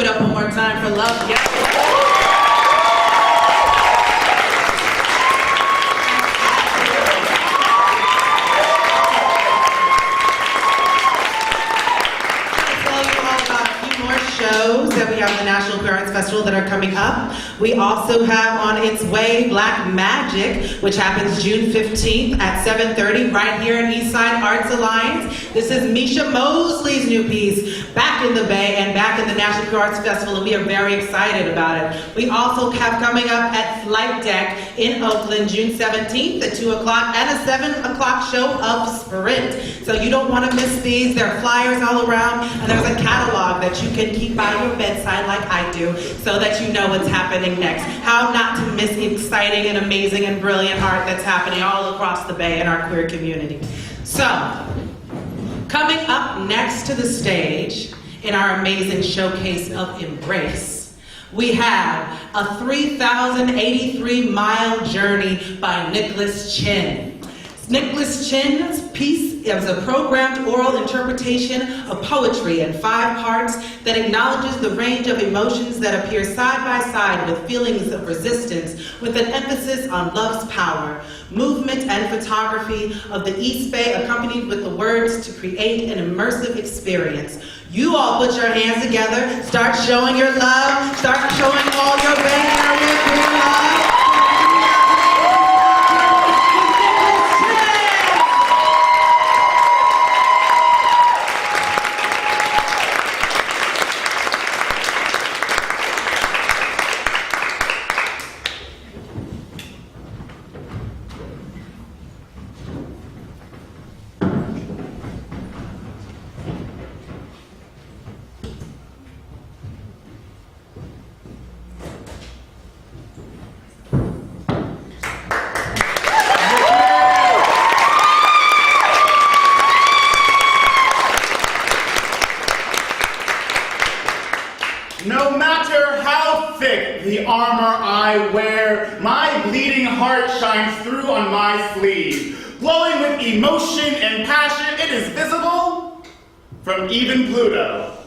it up one more time for Love. Yeah. Shows that we have the National Queer Arts Festival that are coming up. We also have on its way Black Magic, which happens June 15th at 7:30 right here in Eastside Arts Alliance. This is Misha Mosley's new piece, back in the Bay and back in the National Queer Arts Festival, and we are very excited about it. We also have coming up at Flight Deck in Oakland, June 17th at 2 o'clock, and a 7 o'clock show of Sprint. So you don't want to miss these. There are flyers all around, and there's a catalog that you can keep by your bedside like I do, so that you know what's happening next. How not to miss exciting and amazing and brilliant art that's happening all across the Bay in our queer community. So, coming up next to the stage in our amazing showcase of Embrace, we have a 3,083-mile journey by Nicholas Chin. Nicholas Chin's piece is a programmed oral interpretation of poetry in 5 parts that acknowledges the range of emotions that appear side by side with feelings of resistance, with an emphasis on love's power, movement and photography of the East Bay, accompanied with the words to create an immersive experience. You all put your hands together, start showing your love, start showing all your Bay Area queer love. No matter how thick the armor I wear, my bleeding heart shines through on my sleeve. Glowing with emotion and passion, it is visible from even Pluto.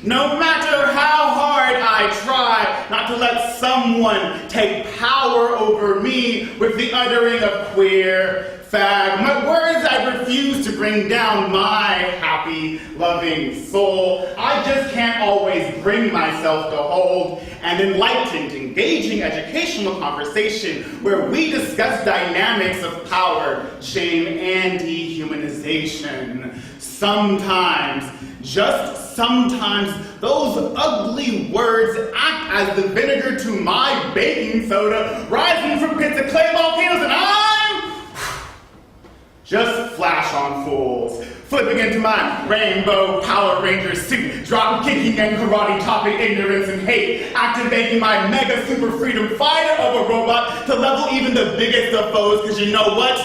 No matter how hard I try not to let someone take power over me with the uttering of queer fag, my words I refuse to bring down my happy, loving soul. I just can't always bring myself to hold an enlightened, engaging educational conversation where we discuss dynamics of power, shame, and dehumanization. Sometimes, just sometimes, those ugly words act as the vinegar to my baking soda, rising from pits of clay volcanoes, and I'm just flash on fools, flipping into my rainbow Power Ranger suit, drop kicking and karate topping ignorance and hate, activating my mega super freedom fighter of a robot to level even the biggest of foes, because you know what?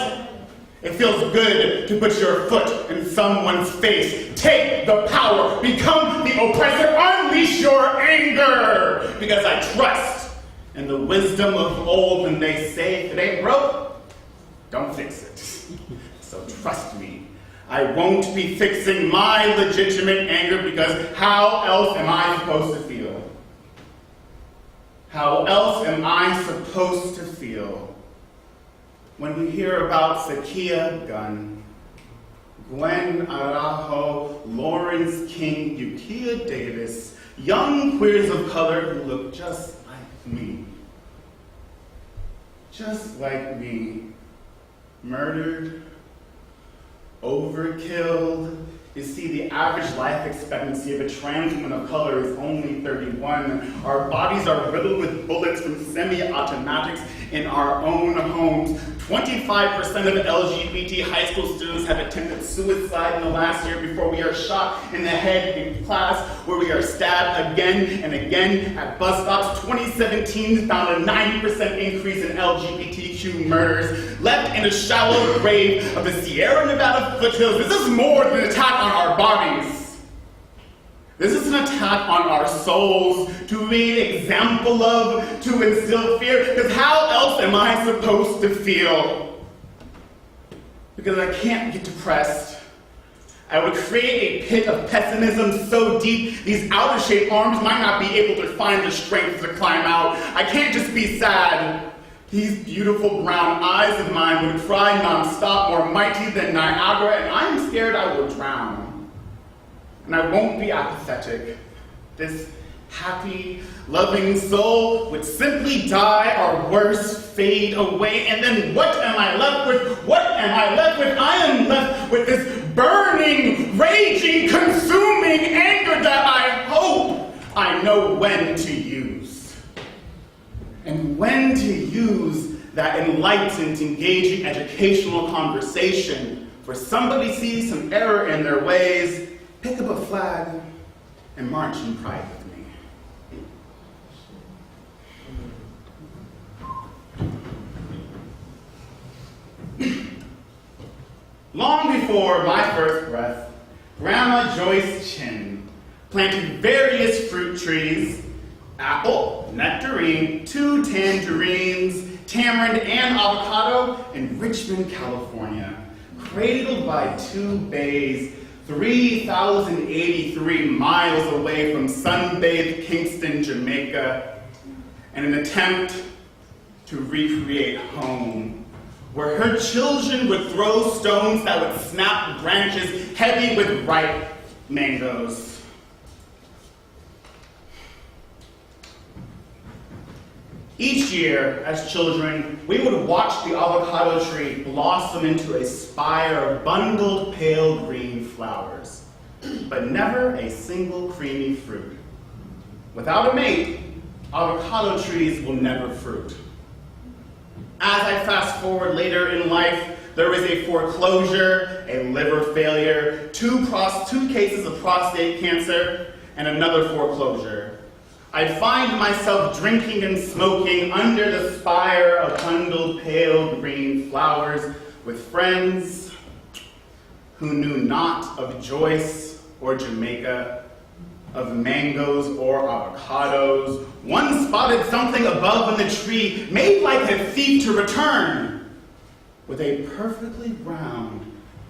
It feels good to put your foot in someone's face. Take the power, become the oppressor, unleash your anger, because I trust in the wisdom of old when they say if it ain't broke, don't fix it. So trust me, I won't be fixing my legitimate anger, because how else am I supposed to feel? How else am I supposed to feel when we hear about Sakia Gunn, Gwen Arajo, Lawrence King, Ukiah Davis, young queers of color who look just like me? Just like me. Murdered, overkilled. You see, the average life expectancy of a trans woman of color is only 31. Our bodies are riddled with bullets from semi-automatics in our own homes. 25% of LGBT high school students have attempted suicide in the last year before we are shot in the head in class, where we are stabbed again and again at bus stops. 2017 found a 90% increase in LGBTQ murders, left in a shallow grave of the Sierra Nevada foothills. This is more than an attack on our bodies. This is an attack on our souls, to be an example of, to instill fear, because how else am I supposed to feel? Because I can't get depressed. I would create a pit of pessimism so deep these outer-shaped arms might not be able to find the strength to climb out. I can't just be sad. These beautiful brown eyes of mine would cry non-stop, more mighty than Niagara, and I'm scared I will drown. And I won't be apathetic. This happy, loving soul would simply die or worse, fade away. And then what am I left with? What am I left with? I am left with this burning, raging, consuming anger that I hope I know when to use. And when to use that enlightened, engaging, educational conversation where somebody sees some error in their ways, pick up a flag, and march in pride with me. Long before my first breath, Grandma Joyce Chin planted various fruit trees, apple, nectarine, 2 tangerines, tamarind, and avocado in Richmond, California, cradled by 2 bays, 3,083 miles away from sunbathed Kingston, Jamaica, in an attempt to recreate home, where her children would throw stones that would snap branches heavy with ripe mangoes. Each year, as children, we would watch the avocado tree blossom into a spire of bundled pale green flowers, but never a single creamy fruit. Without a mate, avocado trees will never fruit. As I fast forward later in life, there is a foreclosure, a liver failure, 2 cases of prostate cancer, and another foreclosure. I'd find myself drinking and smoking under the spire of bundled pale green flowers with friends who knew not of Joyce or Jamaica, of mangoes or avocados. One spotted something above in the tree, made like a thief to return, with a perfectly round,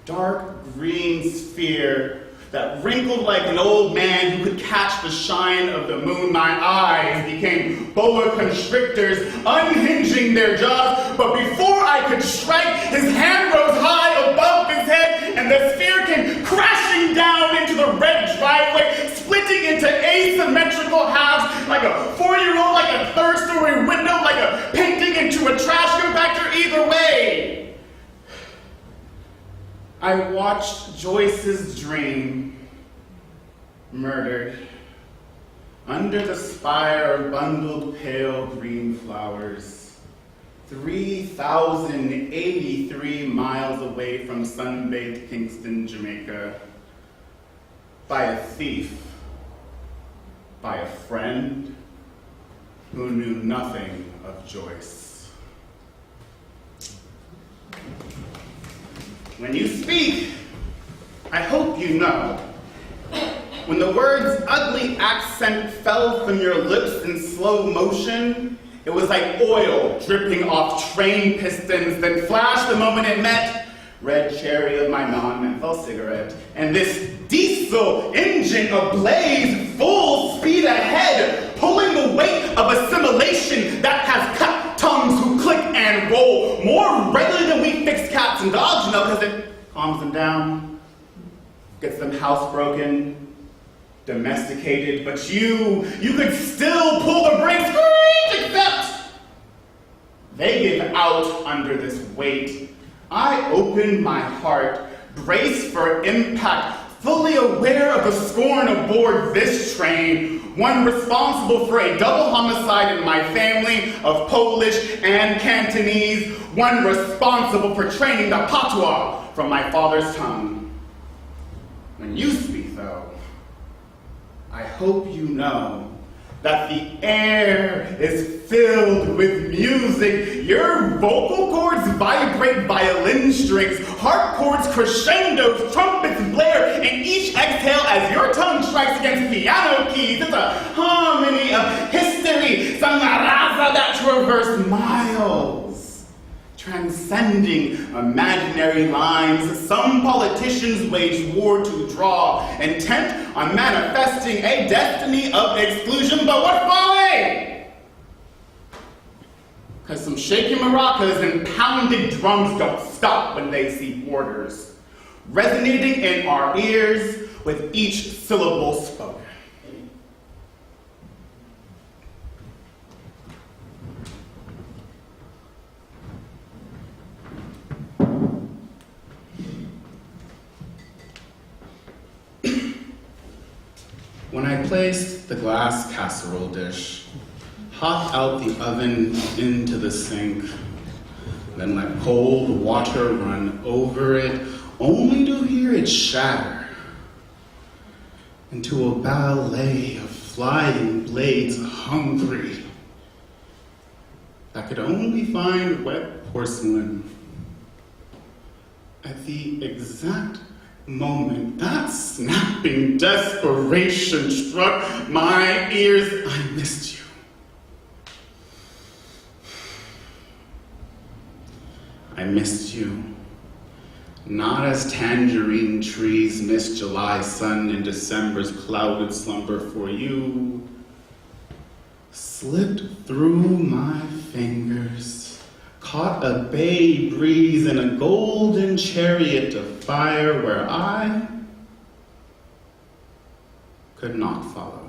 dark green sphere that wrinkled like an old man who could catch the shine of the moon. My eyes became boa constrictors, unhinging their jaws, but before I could strike, his hand rose high above his head, and the sphere came crashing down into the red driveway, splitting into asymmetrical halves, like a 4-year-old, like a 3rd-story window, like a painting into a trash compactor. Either way, I watched Joyce's dream murdered under the spire of bundled pale green flowers, 3,083 miles away from sunbathed Kingston, Jamaica, by a thief, by a friend who knew nothing of Joyce. When you speak, I hope you know. When the words ugly accent fell from your lips in slow motion, it was like oil dripping off train pistons, then flashed the moment it met red cherry of my non-menthol cigarette, and this diesel engine ablaze full speed ahead, pulling the weight of assimilation that has cut tongues who click and roll more regularly than we fix cats and dogs, you know, because it calms them down, gets them housebroken, domesticated, but you could still pull the brakes, except they give out under this weight. I open my heart, brace for impact, fully aware of the scorn aboard this train, one responsible for a double homicide in my family of Polish and Cantonese, one responsible for training the patois from my father's tongue. When you speak, though, I hope you know that the air is filled with music. Your vocal cords vibrate violin strings, harp chords crescendos, trumpets blare, and each exhale as your tongue strikes against piano keys. It's a harmony of history, sangaraza that traverse miles, transcending imaginary lines. Some politicians wage war to draw, intent on manifesting a destiny of exclusion, but what folly? Because some shaky maracas and pounded drums don't stop when they see borders, resonating in our ears with each syllable spoken. When I placed the glass casserole dish hot out the oven into the sink, then let cold water run over it, only to hear it shatter into a ballet of flying blades hungry that could only find wet porcelain at the exact moment that snapping desperation struck my ears. I missed you. I missed you. Not as tangerine trees miss July sun in December's clouded slumber, for you slipped through my fingers, caught a bay breeze in a golden chariot of fire where I could not follow.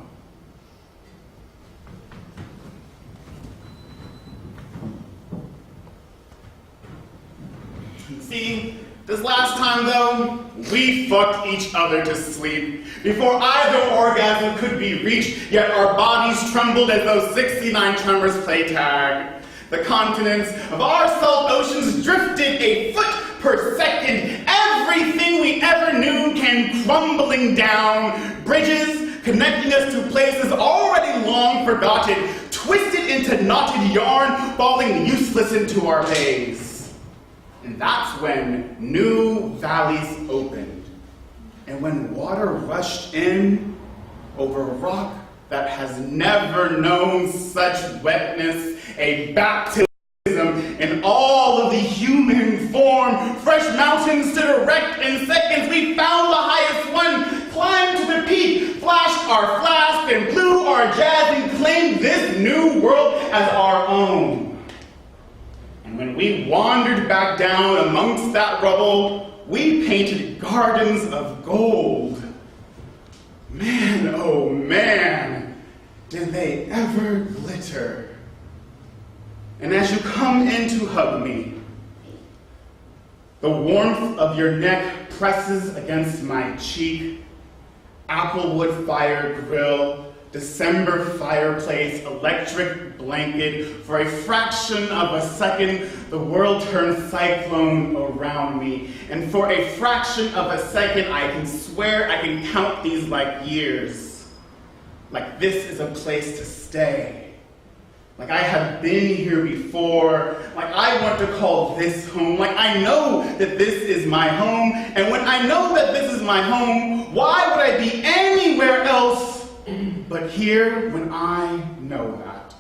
See, this last time though, we fucked each other to sleep before either orgasm could be reached, yet our bodies trembled as though 69 tremors play tag. The continents of our salt oceans drifted a foot per second. Everything we ever knew came crumbling down. Bridges connecting us to places already long forgotten, twisted into knotted yarn, falling useless into our bays. And that's when new valleys opened, and when water rushed in over rock that has never known such wetness, a baptism in all of the human form. Fresh mountains stood erect in seconds. We found the highest one, climbed to the peak, flashed our flask, and blew our jazz, and claimed this new world as our own. And when we wandered back down amongst that rubble, we painted gardens of gold. Man, oh man, did they ever glitter. And as you come in to hug me, the warmth of your neck presses against my cheek. Applewood fire grill, December fireplace, electric blanket. For a fraction of a second, the world turns cyclone around me. And for a fraction of a second, I can swear I can count these like years. Like this is a place to stay. Like I have been here before. Like I want to call this home. Like I know that this is my home. And when I know that this is my home, why would I be anywhere else but here when I know that?